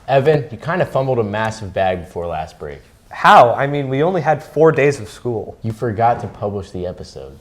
Evan, you kind of fumbled a massive bag before last break. How? I mean, we only had 4 days of school. You forgot to publish the episode.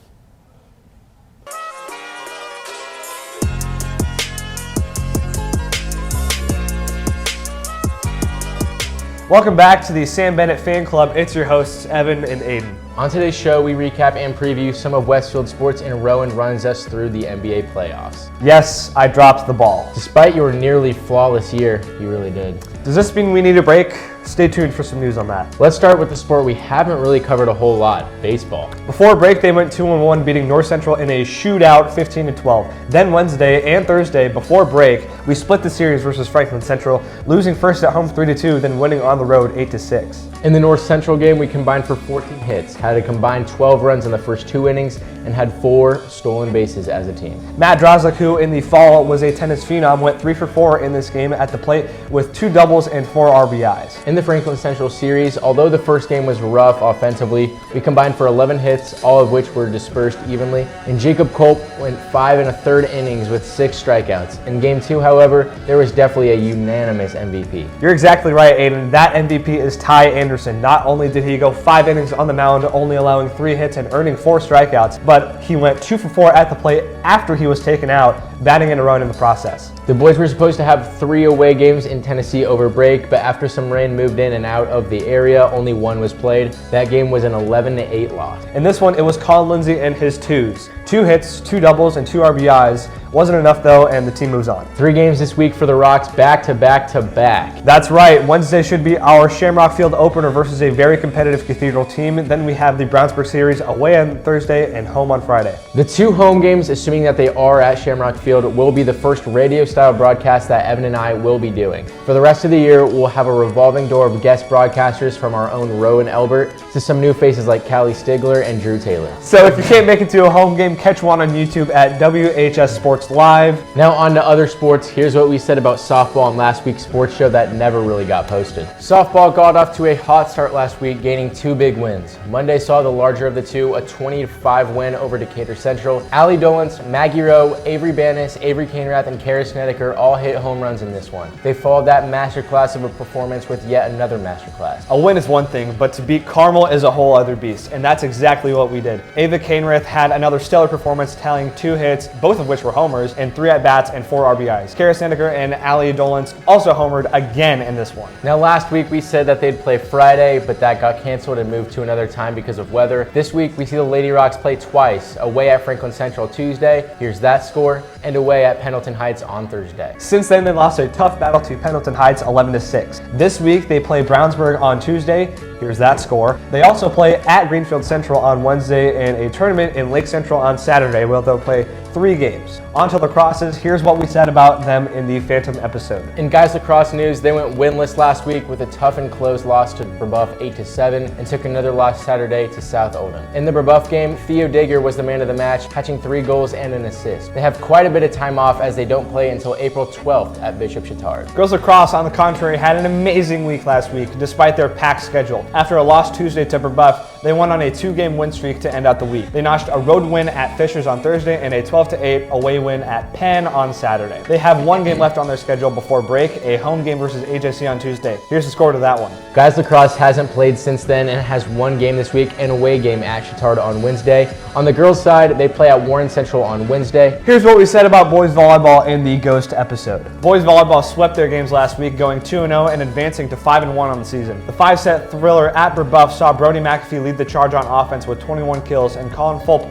Welcome back to the Sam Bennett Fan Club. It's your hosts, Evan and Aiden. On today's show, we recap and preview some of Westfield sports, and Rowan runs us through the NBA playoffs. Yes, I dropped the ball. Despite your nearly flawless year, you really did. Does this mean we need a break? Stay tuned for some news on that. Let's start with the sport we haven't really covered a whole lot, baseball. Before break, they went 2-1, beating North Central in a shootout 15-12. Then Wednesday and Thursday, before break, we split the series versus Franklin Central, losing first at home 3-2, then winning on the road 8-6. In the North Central game, we combined for 14 hits, had a combined 12 runs in the first 2 innings, and had 4 stolen bases as a team. Matt Drozlik, who in the fall was a tennis phenom, went 3 for 4 in this game at the plate with 2 doubles and 4 RBIs. In the Franklin Central series, although the first game was rough offensively, we combined for 11 hits, all of which were dispersed evenly, and Jacob Culp went 5 1/3 innings with 6 strikeouts. In game 2, however, there was definitely a unanimous MVP. You're exactly right, Aiden. That MVP is Ty Anderson. Not only did he go 5 innings on the mound, only allowing 3 hits and earning 4 strikeouts, but he went 2 for 4 at the plate after he was taken out, batting in a run in the process. The boys were supposed to have 3 away games in Tennessee over break, but after some rain moved in and out of the area, only 1 was played. That game was an 11-8 loss. In this one, it was Colin Lindsay and his 2s. 2 hits, 2 doubles, and 2 RBIs. Wasn't enough though, and the team moves on. 3 games this week for the Rocks, back to back to back. That's right. Wednesday should be our Shamrock Field opener versus a very competitive Cathedral team. Then we have the Brownsburg series away on Thursday and home on Friday. The 2 home games, assuming that they are at Shamrock Field, will be the first radio-style broadcast that Evan and I will be doing. For the rest of the year, we'll have a revolving door of guest broadcasters from our own Rowan Elbert to some new faces like Callie Stigler and Drew Taylor. So if you can't make it to a home game, catch one on YouTube at WHS Sports Live. Now on to other sports. Here's what we said about softball on last week's sports show that never really got posted. Softball got off to a hot start last week, gaining 2 big wins. Monday saw the larger of the 2, a 20-5 win over Decatur Central. Allie Dolance, Maggie Rowe, Avery Bannis, Avery Cainrath, and Karis Snedeker all hit home runs in this one. They followed that masterclass of a performance with yet another masterclass. A win is one thing, but to beat Carmel is a whole other beast, and that's exactly what we did. Ava Cainrath had another stellar performance, tallying 2 hits, both of which were homers, and 3 at-bats and 4 RBIs. Karis Snedeker and Allie Dolance also homered again in this one. Now last week we said that they'd play Friday, but that got canceled and moved to another time because of weather. This week we see the Lady Rocks play twice, away at Franklin Central Tuesday, here's that score, and away at Pendleton Heights on Thursday. Since then, they lost a tough battle to Pendleton Heights 11-6. This week they play Brownsburg on Tuesday, here's that score. They also play at Greenfield Central on Wednesday and a tournament in Lake Central on Saturday, where they'll play 3 games. On to lacrosses, here's what we said about them in the Phantom episode. In guys lacrosse news, they went winless last week with a tough and close loss to Brebeuf 8-7 and took another loss Saturday to South Oldham. In the Brebeuf game, Theo Digger was the man of the match, catching 3 goals and an assist. They have quite a bit of time off as they don't play until April 12th at Bishop Chatard. Girls lacrosse, on the contrary, had an amazing week last week despite their packed schedule. After a loss Tuesday to Brebeuf, they went on a 2-game win streak to end out the week. They notched a road win at Fishers on Thursday and a 12-8 away win at Penn on Saturday. They have 1 game left on their schedule before break, a home game versus AJC on Tuesday. Here's the score to that one. Guys lacrosse hasn't played since then and has 1 game this week, an away game at Chatard on Wednesday. On the girls' side, they play at Warren Central on Wednesday. Here's what we said about boys volleyball in the Ghost episode. Boys volleyball swept their games last week, going 2-0 and advancing to 5-1 on the season. The 5-set thriller at Brebeuf saw Brody McAfee lead the charge on offense with 21 kills and Colin Fulp